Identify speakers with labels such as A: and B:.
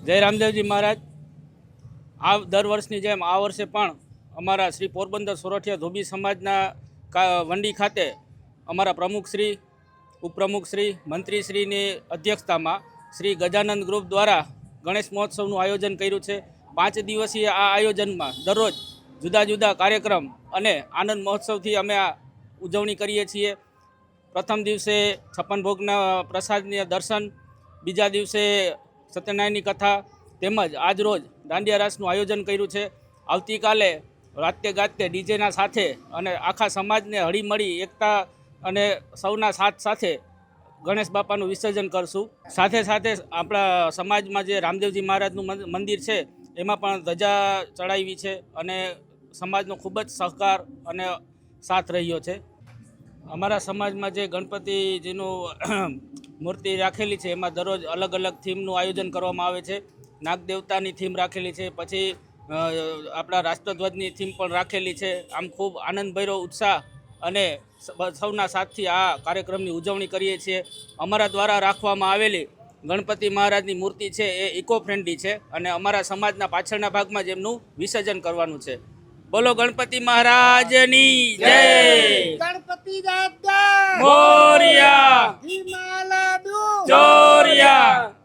A: જય રામદેવજી મહારાજ। આ દર વર્ષની જેમ આ વર્ષે પણ અમારા શ્રી પોરબંદર સોરઠિયા ધોબી સમાજના વંડી ખાતે અમારા પ્રમુખશ્રી, ઉપપ્રમુખશ્રી, મંત્રીશ્રીની અધ્યક્ષતામાં શ્રી ગજાનંદ ગ્રુપ દ્વારા ગણેશ મહોત્સવનું આયોજન કર્યું છે। 5 દિવસીય આ આયોજનમાં દરરોજ જુદા જુદા કાર્યક્રમ અને આનંદ મહોત્સવથી અમે આ ઉજવણી કરીએ છીએ। પ્રથમ દિવસે 56 ભોગના પ્રસાદના દર્શન, બીજા દિવસે સત્યનારાયણની કથા તેમજ આજરોજ દાંડિયા રાસનું આયોજન કર્યું છે। આવતીકાલે વાતે ગાતે ડીજેના સાથે અને આખા સમાજને હળીમળી એકતા અને સૌના સાથ સાથે ગણેશ બાપાનું વિસર્જન કરશું। સાથે સાથે આપણા સમાજમાં જે રામદેવજી મહારાજનું મંદિર છે એમાં પણ ધજા ચડાવી છે અને સમાજનો ખૂબ જ સહકાર અને સાથ રહ્યો છે। અમારા સમાજમાં જે ગણપતિજીનું મૂર્તિ રાખેલી છે એમાં દરરોજ અલગ અલગ થીમનું આયોજન કરવામાં આવે છે। નાગદેવતાની થીમ રાખેલી છે, પછી આપણા રાષ્ટ્રધ્વજની થીમ પણ રાખેલી છે। આમ ખૂબ આનંદભર્યો ઉત્સાહ અને સૌના સાથથી આ કાર્યક્રમની ઉજવણી કરીએ છીએ। અમારા દ્વારા રાખવામાં આવેલી ગણપતિ મહારાજની મૂર્તિ છે એ ઇકો ફ્રેન્ડલી છે અને અમારા સમાજના પાછળના ભાગમાં જ એમનું વિસર્જન કરવાનું છે। બોલો ગણપતિ મહારાજની જય।
B: ગણપતિ દાદા
A: મોરિયા
B: હિમાલય
A: ચોરિયા।